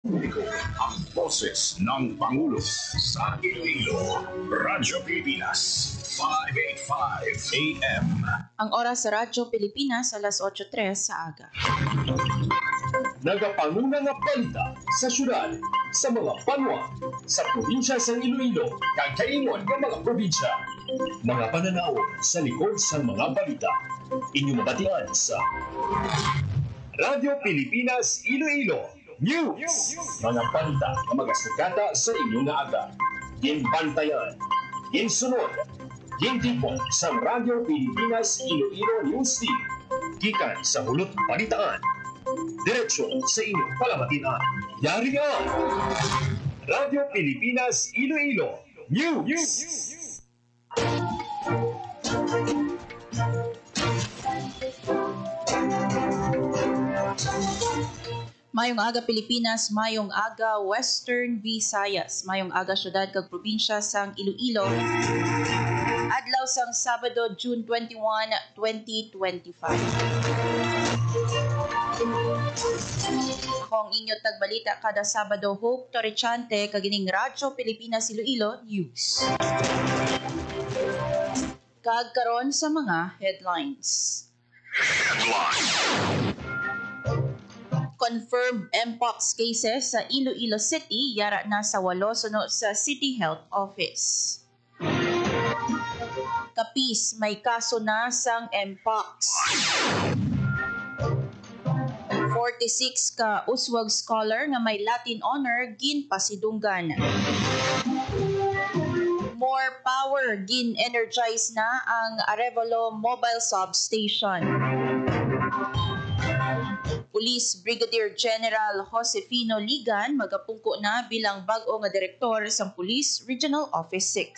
Publiko, ang boses ng Pangulo sa Iloilo. Radyo Pilipinas, 585 AM. Ang oras sa Radyo Pilipinas, alas 8:03 sa aga. Nagapanguna nga balita sa syudad, sa mga banwa, sa probinsya sa Iloilo, kagkaingon ng mga probinsya. Mga pananaw sa likod sa mga balita. Inyong mabatian sa Radyo Pilipinas Iloilo News. Mga balita na magasukata sa inyong naaga. Ginbantayan, ginsunod, gintipon sa Radyo Pilipinas Iloilo News Team. Gikan sa hulot balitaan. Diretsyo sa inyong palamatinan. Yari nga! Radyo Pilipinas Iloilo News. Mayong aga Pilipinas, mayong aga Western Visayas, mayong aga syudad kag probinsya sang Iloilo. Adlaw sang Sabado, June 21, 2025. Ako ang inyo tagbalita kada Sabado, Hope Torrechante, kagining Radyo Pilipinas Iloilo News. Kagkaron sa mga headlines. Confirmed Mpox cases sa Iloilo City, yara na sa 8 suno sa City Health Office. Kapis, may kaso na sang Mpox. 46 ka uswag scholar nga may Latin honor ginpasidunggan. More power, gin-energize na ang Arevalo Mobile Substation. Police Brigadier General Josefino Ligan magapungko na bilang bag-o nga direktor sang Police Regional Office 6.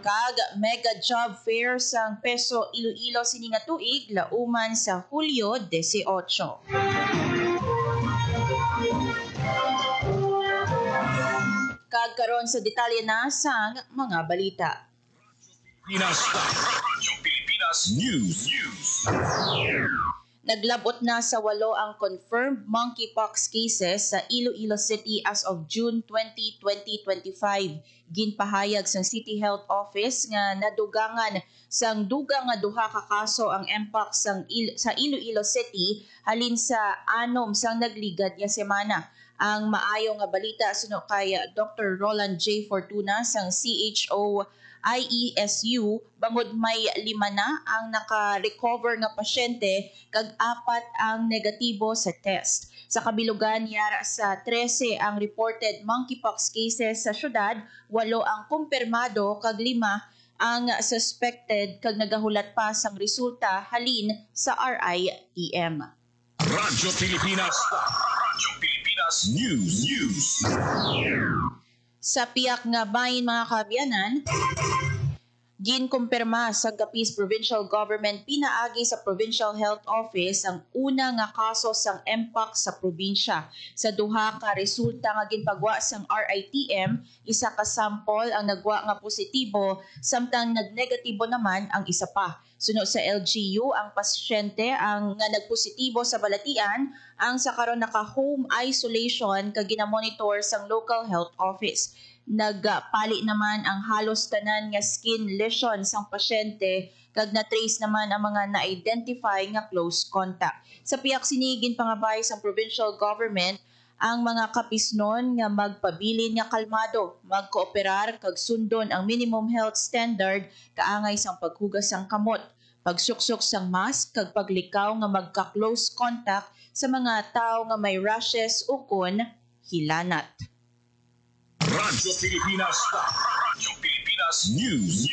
Kag mega job fair sang Peso Iloilo sini nga tuig lauman sa Hulyo 18. Kag karon sa detalye na sang mga balita. Radyo Pilipinas News. Naglabot na sa 8 ang confirmed monkeypox cases sa Iloilo City as of June 20, 2025. Ginpahayag sa City Health Office nga nadugangan sang dugang nga duha ka kaso ang Mpox sa Iloilo City halin sa 6 sang nagligad nga semana. Ang maayo nga balita suno kay Dr. Roland J. Fortuna sang CHO IESU, bangod may 5 na ang naka-recover nga pasyente kag 4 ang negatibo sa test. Sa kabilugan, yara sa 13 ang reported monkeypox cases sa syudad, 8 ang kumpirmado kag 5 ang suspected kag nagahulat pa sang resulta halin sa RITM. Radyo Pilipinas News. Sa piyak nga bahin mga kaabyanan, ginkumpirma sa Capiz Provincial Government pinaagi sa Provincial Health Office ang una nga kaso sang Mpox sa probinsya. Sa duha ka resulta nga ginpagwa sang RITM, isa ka sample ang nagwa nga positibo, samtang nagnegatibo naman ang isa pa. Suno sa LGU, ang pasyente ang nga nagpositibo sa balatian ang sa karon naka-home isolation kag ginamonitor sang local health office. Nagpali naman ang halos tanan nga skin lesion sang pasyente kag na-trace naman ang mga na-identify nga close contact. Sa piyak sinigin pangabay sang provincial government, ang mga kapisnon nga magpabilin nga kalmado, magkooperar kag sundon ang minimum health standard kaangay sang paghugas sang kamot, pagsuksok sang mask kag paglikaw nga magka-close contact sa mga tawo nga may rashes o kon hilanat. Radyo Pilipinas News.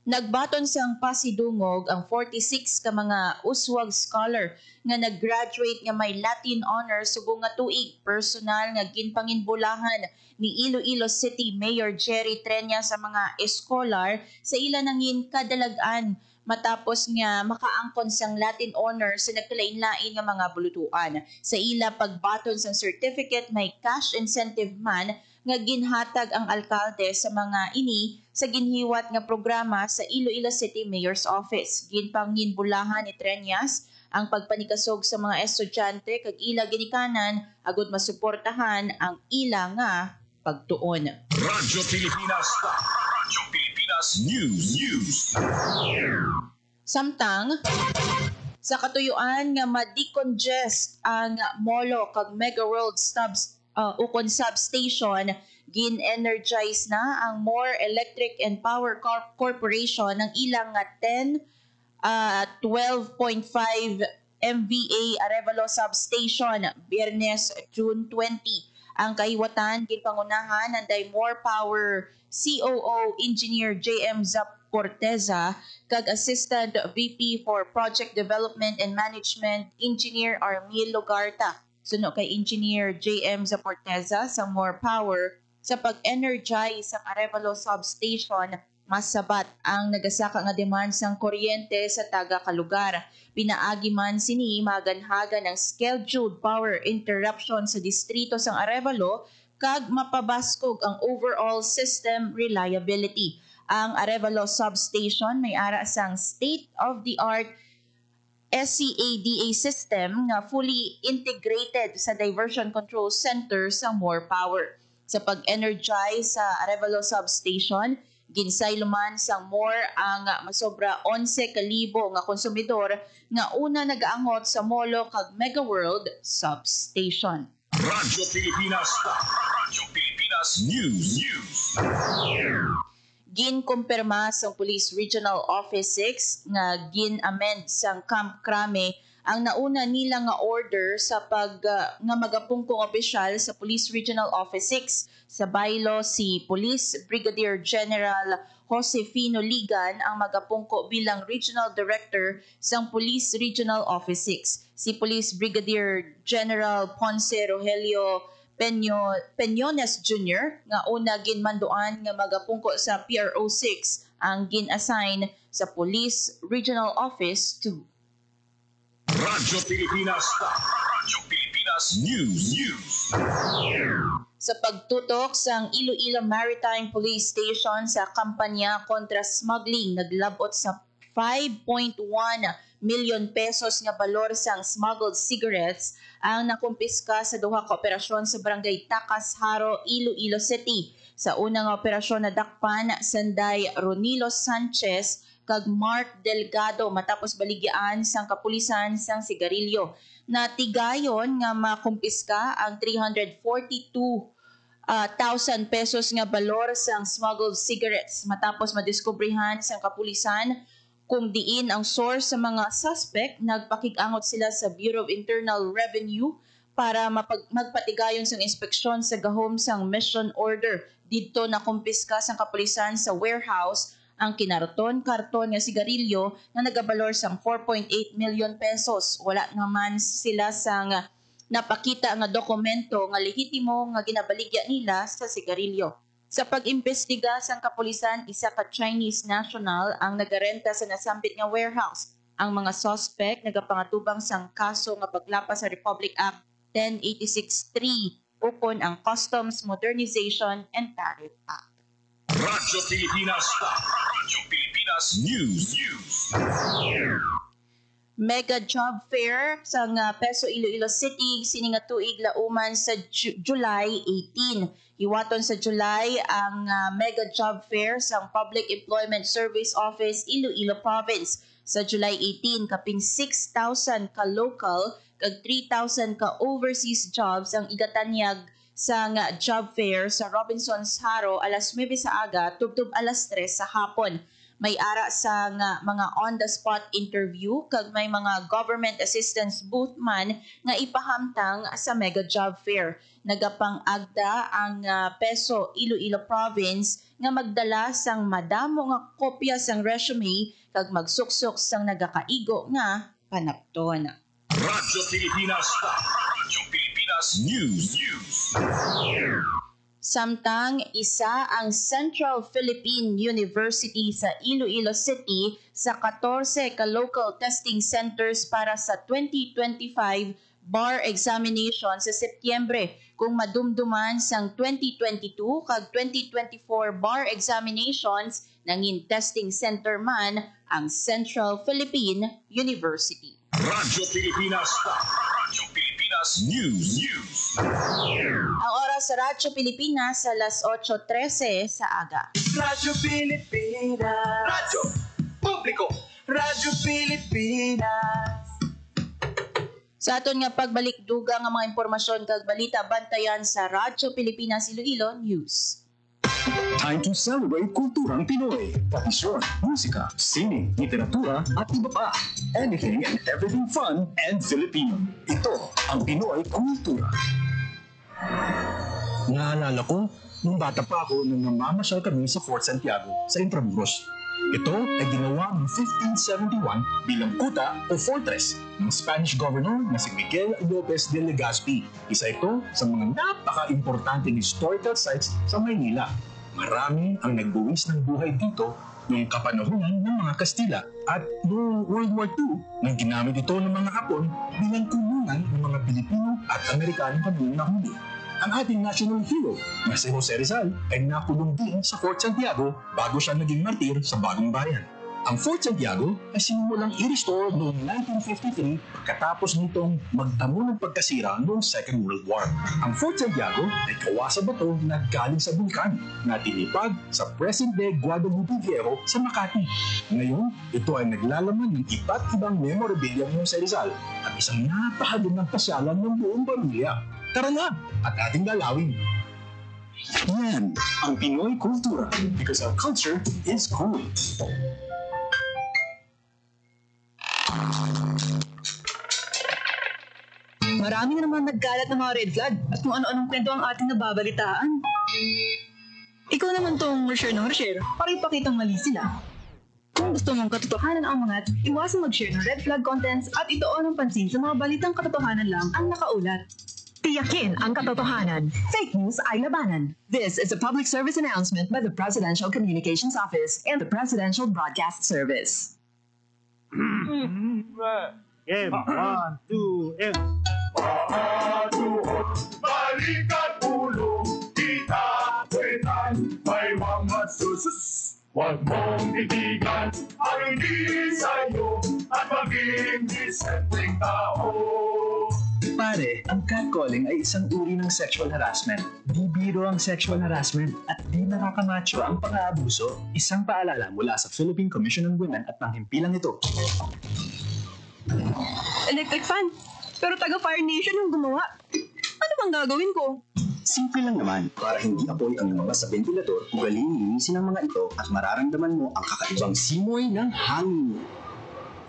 Nagbaton sang pasidungog ang 46 ka mga uswag scholar nga nag-graduate nga may Latin honors subong nga tuig. Personal nga ginpanginbulahan ni Iloilo City Mayor Jerry Trenya sa mga scholar sa ila nangin kadalagan matapos nga makaangkon sang Latin honors sa nagkalain-lain nga mga bulutuan. Sa ila pagbaton sang certificate may cash incentive man nga ginhatag ang alkalde sa mga ini sa ginhiwat nga programa sa Iloilo City Mayor's Office. Ginpanginbulahan ni Trenyas ang pagpanikasog sa mga estudyante kag ila ginikanan agud masuportahan ang ila nga pagtuon. Radyo Pilipinas. Radyo Pilipinas News. Samtang sa katuyuan nga ma-decongest ang Molo kag Mega World Ukon Substation, gin-energize na ang More Electric and Power Corporation ng ilang nga 12.5 MVA Arevalo Substation Biyernes, June 20. Ang kahiwatan ginpangunahan ng More Power COO Engineer JM Zaporteza kag Assistant VP for Project Development and Management Engineer Armil Lugarta. Suno kay Engineer JM Zaporteza sa More Power sa pag-energize sa Arevalo Substation, mas sabat ang nagasaka nga demand sang kuryente sa taga-kalugar. Pinaagi man sini maganhaga ng scheduled power interruption sa distrito sang Arevalo kag mapabaskog ang overall system reliability. Ang Arevalo Substation may ara sang state-of-the-art SCADA system nga fully integrated sa Diversion Control Center sa More Power. Sa pag-energize sa Arevalo Substation, ginsayloman sang More ang masobra 11,000 nga konsumidor nga una nagaangot sa Molo kag Mega World Substation. Radyo Pilipinas. Radyo Pilipinas News. Ginkumpirma sa Police Regional Office 6 nga gin-amend sang Camp Crame ang nauna nila nga order sa nga magapungkong opisyal sa Police Regional Office 6. Sa baylo si Police Brigadier General Josefino Ligan ang magapungko bilang Regional Director sang Police Regional Office 6. Si Police Brigadier General Ponce Rogelio Peñones Jr. nga una ginmanduan nga magapungko sa PRO 6 ang gin-assign sa Police Regional Office 2. Radyo Pilipinas. Radyo Pilipinas News. Sa pagtutok sang Iloilo Maritime Police Station sa kampanya kontra smuggling, naglabot sa 5.1 million pesos nga balor sang smuggled cigarettes ang nakumpiska sa duha ka operasyon sa Barangay Takas Haro, Iloilo City. Sa unang operasyon nadakpan sanday Ronilo Sanchez kag Mark Delgado matapos baligyaan sang kapulisan sang sigarilyo. Natigayon nga makumpiska ang 342,000 pesos nga balor sang smuggled cigarettes matapos madiskubrihan sang kapulisan kung diin ang source sa mga suspect. Nagpakig-angot sila sa Bureau of Internal Revenue para magpatigayon sang inspeksyon sa gahom sang mission order. Dito nakumpiska sang kapulisan sa warehouse ang kinarton-karton nga sigarilyo na nagabalor sang 4.8 million pesos. Wala naman sila sang napakita nga dokumento nga lehitimo nga ginabaligya nila sa sigarilyo. Sa pag-imbestiga sang kapulisan, isa ka Chinese national ang nagarenta sa nasambit nga warehouse. Ang mga suspect nagapangatubang sang kaso nga paglapas sa Republic Act 10863 ukon ang Customs Modernization and Tariff Act. Radyo Pilipinas. Radyo Pilipinas News. Mega Job Fair sa Peso Iloilo City sini nga tuig lauman sa July 18. Hiwaton sa July ang Mega Job Fair sa Public Employment Service Office Iloilo Province. Sa July 18, kapin 6,000 ka local kag 3,000 ka overseas jobs ang igatanyag sa job fair sa Robinson's Haro alas 9 sa aga tubtub alas 3 sa hapon. May ara sa mga on-the-spot interview kag may mga government assistance booth man nga ipahamtang sa Mega Job Fair. Nagapang-agda ang Peso Iloilo Province nga magdala sang madamo nga kopya sang resume kag magsuksok sang nagakaigo nga panapton. Radyo Pilipinas. Radyo Pilipinas News. Samtang isa ang Central Philippine University sa Iloilo City sa 14 ka local testing centers para sa 2025 bar examination sa Setyembre kung madumduman sang 2022 kag 2024 bar examinations nangin testing center man ang Central Philippine University. Radyo Pilipinas. Radyo Pilipinas News. Ang oras sa Radyo Pilipinas sa alas 8:13 sa aga. Radyo Pilipinas. Radyo Publiko. Radyo Pilipinas. Sa aton nga pagbalik dugang nga mga impormasyon kag balita bantayan sa Radyo Pilipinas Iloilo News. Time to celebrate kulturang Pinoy. Tradisyon, musika, sining, literatura, at iba pa. Anything and everything fun and Filipino. Ito ang Pinoy Kultura. Naalala ko, nung bata pa ako nung namamasyal kami sa Fort Santiago sa Intramuros. Ito ay ginawa noong 1571 bilang kuta o fortress ng Spanish governor na si Miguel Lopez de Legazpi. Isa ito sa mga napaka-importanting historical sites sa Maynila. Marami ang nagbuwis ng buhay dito noong kapanahunan ng mga Kastila at noong World War II nang ginamit ito ng mga Hapon bilang kulungan ng mga Pilipino at Amerikano kanilang nahuli. Ang ating national hero na si Jose Rizal ay nakulong din sa Fort Santiago bago siya naging martir sa Bagong Bayan. Ang Fort Santiago ay sinimulang i-restore noong 1953 pagkatapos nitong magtamo ng pagkasira noong Second World War. Ang Fort Santiago ay gawa sa bato na galing sa bulkan na tinipag sa present-day Guadalupe Viejo sa Makati. Ngayon, ito ay naglalaman ng iba't ibang memorabilia ng Jose Rizal at isang napakagandang pasyalan ng buong pamilya. Tara na at ating lalawin. Yan ang Pinoy Kultura because our culture is cool. Marami na naman nagkalat ng mga red flag at kung ano-anong kwento ang ating nababalitaan. Ikaw naman tong share ng share para ipakitang mali sila. Kung gusto mong katotohanan ang mga iwasan mag-share ng red flag contents at ituon ng pansin sa mga balitang katotohanan lang ang nakaulat. Tiyakin ang katotohanan. Fake news ay labanan. This is a public service announcement by the Presidential Communications Office and the Presidential Broadcast Service. Game, 1, 2, and... Paduhot, balikat ulo, kita kwetan, may mga susus. Huwag mong titigan ang hindi sa'yo at maging disenteng tao. Pare, ang catcalling ay isang uri ng sexual harassment. Di biro ang sexual harassment at di nakakamacho ang pang-aabuso. Isang paalala mula sa Philippine Commission on Women at panghimpilang ito. Electric fan. Pero taga Fire Nation yung gumawa. Ano bang gagawin ko? Simple lang naman, para hindi apoy ang lumabas sa ventilador, ugaling linisin ang mga ito at mararamdaman mo ang kakaibang simoy ng hangin.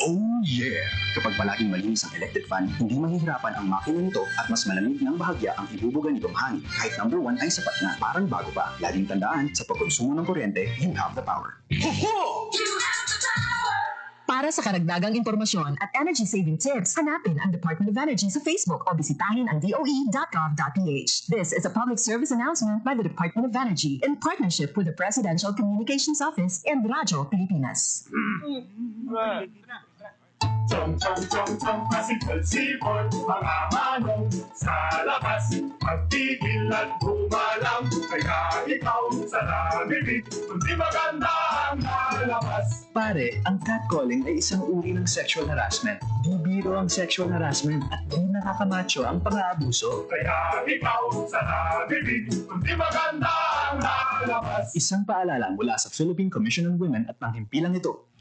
Oh yeah! Kapag palaging malinis ang electric fan, hindi mahihirapan ang makina nito at mas malamig ng bahagya ang ibubuga nitong hangin. Kahit number 1 ay sapat na, parang bago pa. Laging tandaan, sa pagkonsumo ng kuryente, you have the power. Para sa karagdagang impormasyon at energy-saving tips, hanapin ang Department of Energy sa Facebook o bisitahin ang doe.gov.ph. This is a public service announcement by the Department of Energy in partnership with the Presidential Communications Office and Radyo Pilipinas. Chong, chong, chong, chong, pasipol-sipol, mga manong sa labas. Magtigil at bumalang, kaya ikaw sa nabibig, kundi maganda ang lalabas. Pare, ang catcalling ay isang uri ng sexual harassment. Di biro ang sexual harassment at di nakakamacho ang pang-aabuso. Kaya ikaw sa nabibig, kundi maganda ang lalabas. Isang paalala mula sa Philippine Commission on Women at panghimpilang ito.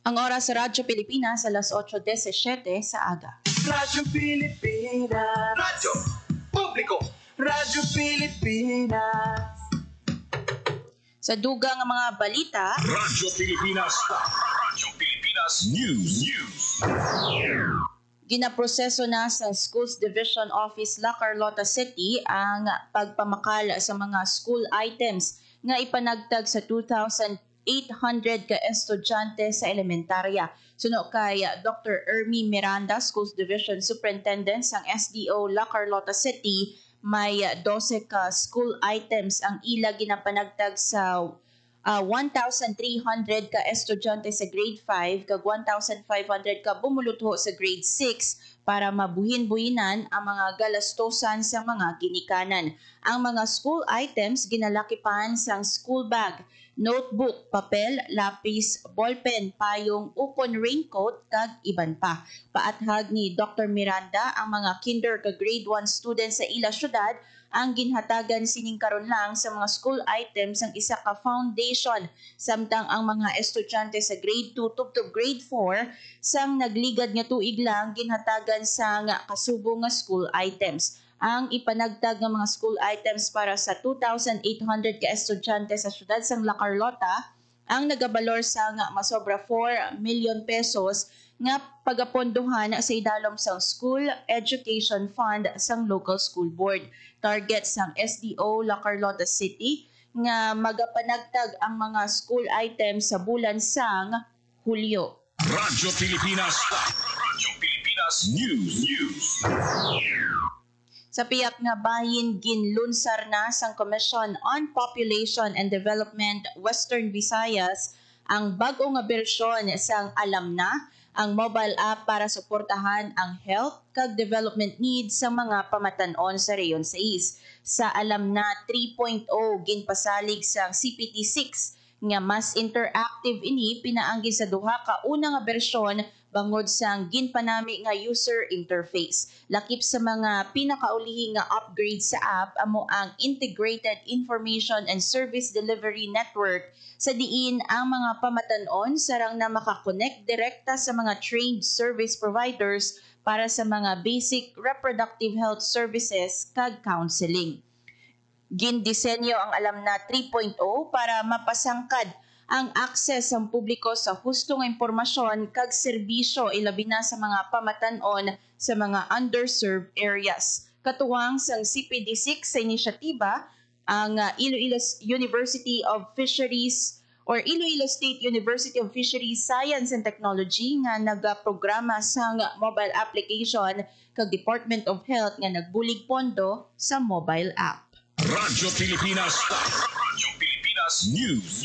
Ang oras sa Radyo Pilipinas alas 8:17 sa aga. Radyo Pilipinas. Radyo Publiko. Radyo Pilipinas. Sa dugang nga mga balita, Radyo Pilipinas. Radyo Pilipinas News. ginaproseso na sa Schools Division Office La Carlota City ang pagpamakal sa mga school items nga ipanagtag sa 2,800 ka estudyante sa elementarya. Suno kay Dr. Ermi Miranda, Schools Division Superintendent sang SDO La Carlota City, may 12 ka school items ang ila ginapanagtag sa 1,300 ka estudyante sa grade 5 kag 1,500 ka bumulutho sa grade 6 para mabuhin-buhinan ang mga galastosan sa mga ginikanan. Ang mga school items ginalakipan sang school bag, notebook, papel, lapis, ballpen, payong, ukon, raincoat, kag iban pa. Paathag ni Dr. Miranda, ang mga kinder kag grade 1 students sa ila syudad ang ginhatagan sining karon lang sa mga school items ang isa ka foundation, samtang ang mga estudyante sa grade 2 tubtob grade 4 sang nagligad nga tuig lang ginhatagan sa nga kasubong nga school items. Ang ipanagtag ng mga school items para sa 2,800 ka estudyante sa syudad sang La Carlota ang nagabalor sa nga masobra 4 million pesos nga pagapondohan sa idalom sang School Education Fund sang Local School Board. Target sang SDO La Carlota City nga magapanagtag ang mga school items sa bulan sang Hulyo. Radyo Pilipinas. Radyo Pilipinas News. Sa piyak nga bahin ginlunsar na sang Commission on Population and Development Western Visayas ang bag-o nga bersyon sang Alam Na, ang mobile app para suportahan ang health kag development needs sa mga pamatan-on sa Reyon 6. Sa Alam Na 3.0 ginpasalig sang CPT-6 nga mas interactive ini pinaanggi sa duha ka una nga bersyon bangod sang ginpanami nga user interface. Lakip sa mga pinakaulihi nga upgrade sa app amo ang Integrated Information and Service Delivery Network sa diin ang mga pamatan-on sarang na makakonect direkta sa mga trained service providers para sa mga basic reproductive health services kag counseling. Gindisenyo ang Alam Na 3.0 para mapasangkad ang akses ng publiko sa hustong impormasyon kag serbisyo ilabi na sa mga pamatan-on sa mga underserved areas. Katuwang sang CPD-6 sa inisyatiba, ang Iloilo University of Fisheries or Iloilo State University of Fisheries Science and Technology nga nagaprograma sang mobile application kag Department of Health nga nagbulig pondo sa mobile app. Radyo Pilipinas. Radyo Pilipinas News.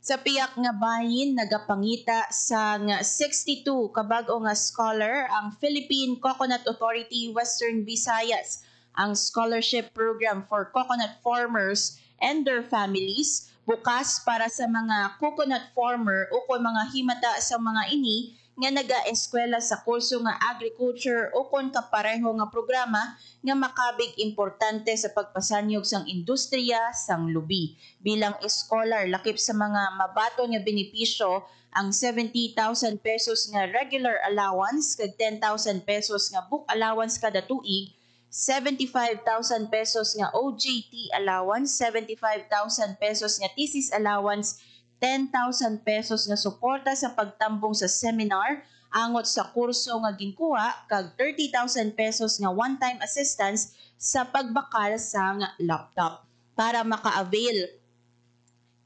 Sa piyak nga bahin nagapangita sang 62 kabago nga scholar ang Philippine Coconut Authority Western Visayas. Ang scholarship program for coconut farmers and their families bukas para sa mga coconut farmer o kung mga himata sa mga ini nga naga-eskwela sa kurso nga agriculture o kon kapareho nga programa nga makabig importante sa pagpasanyog sang industriya sang lubi. Bilang scholar, lakip sa mga mabato nga benepisyo ang 70,000 pesos nga regular allowance kag 10,000 pesos nga book allowance kada tuig, 75,000 pesos nga OJT allowance, 75,000 pesos nga thesis allowance, 10,000 pesos nga suporta sa pagtambong sa seminar angot sa kurso nga ginkuha kag 30,000 pesos nga one-time assistance sa pagbakal sa laptop. Para maka-avail,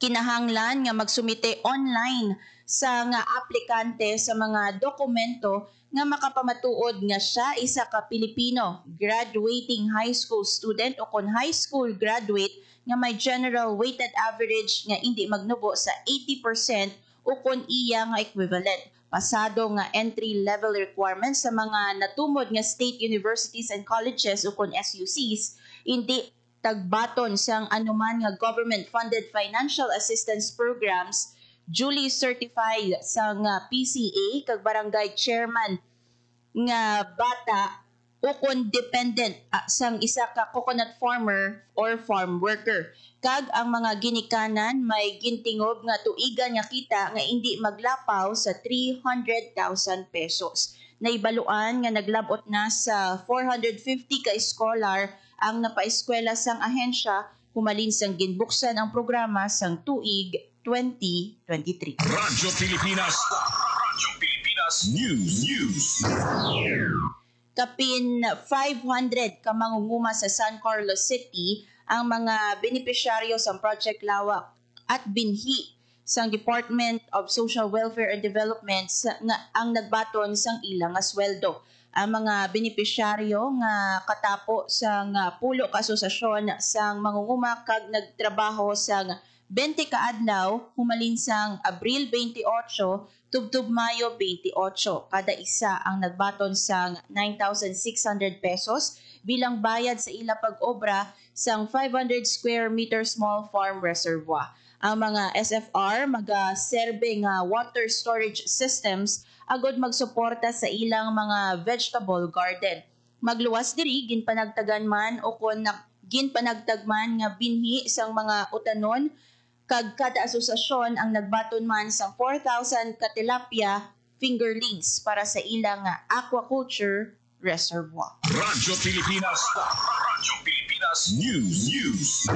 kinahanglan nga magsumite online sa nga aplikante sa mga dokumento nga makapamatuod nga siya isa ka Pilipino, graduating high school student o kon high school graduate nga may general weighted average nga hindi magnubo sa 80% o kon iya nga equivalent. Pasado nga entry-level requirements sa mga natumod nga state universities and colleges o kon SUCs, hindi tagbaton sang anuman nga government-funded financial assistance programs, duly certified sa nga PCA kag barangay chairman nga bata o kung dependent sang isa ka coconut farmer or farm worker. Kag ang mga ginikanan may gintingob nga tuigan nga kita nga hindi maglapaw sa 300,000 pesos. Naibaluan nga naglabot na sa 450 ka scholar ang napaeskwela sang ahensya humalin sang ginbuksan ang programa sang tuig 2023. Radyo Pilipinas. Radyo Pilipinas News. Kapin 500 ka mangunguma sa San Carlos City ang mga benepisyaryo sa Project Lawak at binhi sang Department of Social Welfare and Development ang nagbaton sang ilang nga sweldo. Ang mga benepisyaryo nga katapo sang pulo ka asosasyon sang mangunguma kag nagtrabaho sang 20 ka adlaw humalin sang Abril 28 tubtob Mayo 28. Kada isa ang nagbaton sang 9,600 pesos bilang bayad sa ila pag-obra sang 500 square meter small farm reservoir. Ang mga SFR magaserbe nga water storage systems agod magsuporta sa ilang mga vegetable garden. Magluwas diri ginpanagtagan man o kon ginpanagtagman nga binhi sang mga utanon kag kada asosasyon ang nagbaton man sang 4,000 ka tilapia fingerlings para sa ilang aquaculture reservoir. Radyo Pilipinas News.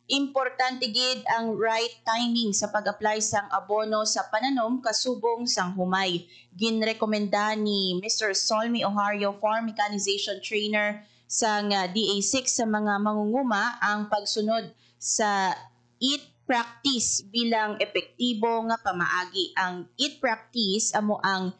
Importante gid ang right timing sa pag-apply sang abono sa pananom kasubong sang humay. Ginrekomenda ni Mr. Solmi Ohario, Farm Mechanization Trainer sang DA6 sa mga mangunguma ang pagsunod sa EAT practice bilang epektibo nga pamaagi. Ang EAT practice amo ang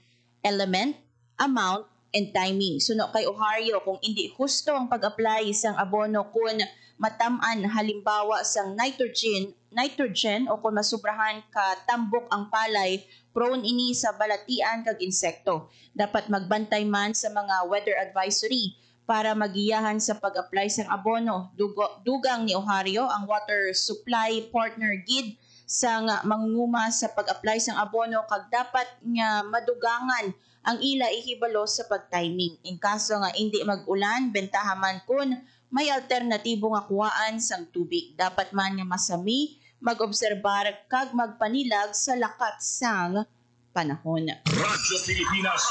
element, amount, and timing. Suno kay Ohario, kung hindi husto ang pag-apply sang abono kung matam-an halimbawa sang nitrogen o kung masubrahan ka tambok ang palay, prone ini sa balatian kag insekto. Dapat magbantay man sa mga weather advisory para magiyahan sa pag-apply sang abono. Dugang ni Ohario ang water supply partner gid sang mangunguma sa pag-apply sang abono kag dapat nga madugangan ang ila ihibalo sa pag-timing. In kaso nga hindi mag-ulan, bentaha man kun may alternatibo nga kuhaan sang tubig. Dapat man nga masami, mag-obserbar kag magpanilag sa lakat sang panahon. Radyo Pilipinas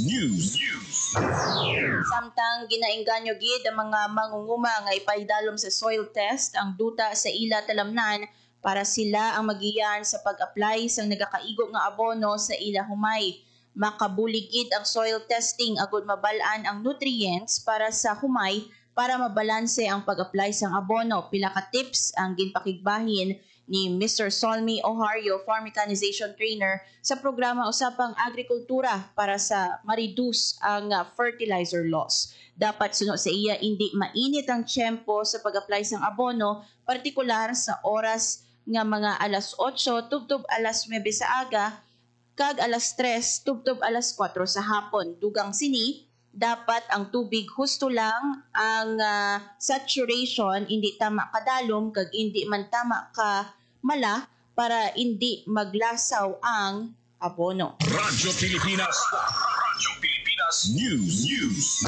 News. Samtang ginaengganyo gid ang mga mangunguma nga ipaidalom sa soil test ang duta sa ila talamnan para sila ang magiyan sa pag-apply sang nagakaigo nga abono sa ila humay. Makabuligid ang soil testing agud mabal-an ang nutrients para sa humay para mabalanse ang pag-apply sang abono. Pila ka tips ang ginpakigbahin ni Mr. Solmi Ohario, Farm Mechanization Trainer sa programa Usapang Agrikultura para sa ma-reduce ang fertilizer loss. Dapat sunod sa iya hindi mainit ang tiyempo sa pag-apply sang abono, partikular sa oras nga mga alas 8 tubtob alas 9 sa aga kag alas 3 tubtob alas 4 sa hapon. Dugang sini, dapat ang tubig husto lang ang saturation, hindi tama kadalom kag hindi man tama ka mala para hindi maglasaw ang abono. Radyo Pilipinas News.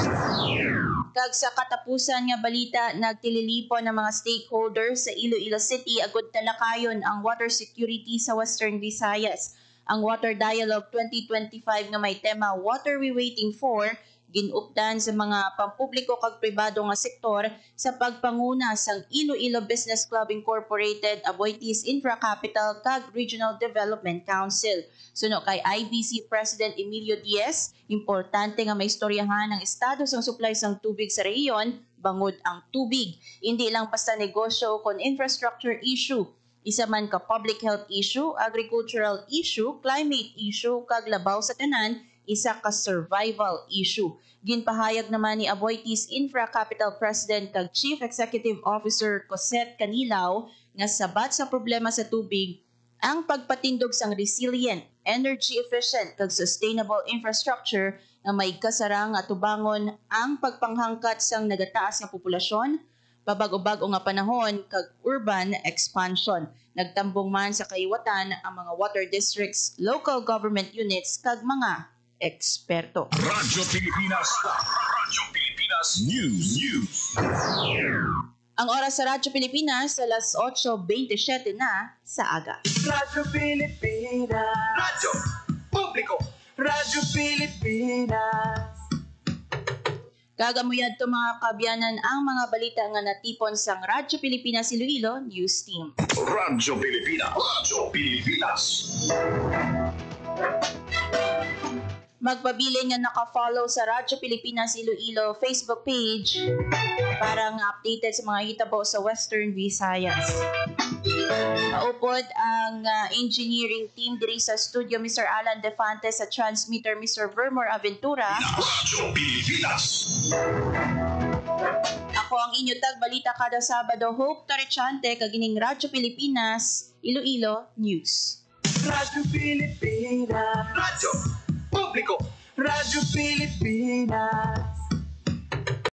Kag sa katapusan nga balita, nagtililipon ng mga stakeholders sa Iloilo City agud talakayon ang water security sa Western Visayas. Ang Water Dialogue 2025 nga may tema Water We Waiting For ginupdan sa mga pampubliko kag pribado nga sektor sa pagpanguna sang Iloilo Business Club Incorporated, Aboitiz Infra Capital kag Regional Development Council. Suno kay IBC President Emilio Diaz, importante nga maistoryahan ang estado sang supply sang tubig sa rehiyon bangod ang tubig. Hindi lang basta negosyo kon infrastructure issue. Isa man ka public health issue, agricultural issue, climate issue kag labaw sa tanan, isa ka survival issue. Ginpahayag naman ni Aboitiz Infra Capital President kag Chief Executive Officer Cosette Canilaw nga sabat sa problema sa tubig ang pagpatindog sang resilient, energy efficient kag sustainable infrastructure nga may kasarang at tubangon ang pagpanghangkat sang nagataas nga populasyon, pabago-bago nga panahon kag urban expansion. Nagtambong man sa kaiwatan ang mga water districts, local government units kag mga eksperto. Radyo Pilipinas News. Ang oras sa Radyo Pilipinas, alas 8:27 na sa aga. Radyo Pilipinas. Radyo Publiko. Radyo Pilipinas. Gagamuyad to mga kabyanan ang mga balita nga natipon sang Radyo Pilipinas Iloilo News Team. Radyo Pilipinas. Magpabilin nga naka-follow sa Radyo Pilipinas Iloilo Facebook page para nga updated sa mga hitabo sa Western Visayas. Maupod ang engineering team diri sa studio, Mr. Alan Defante, sa transmitter Mr. Vermor Aventura. Radyo Pilipinas. Ako ang inyo tagbalita kada Sabado, Hope Tarechante, kagining Radyo Pilipinas, Iloilo News. Radyo Pilipinas. Radyo Publiko. Radyo Pilipinas.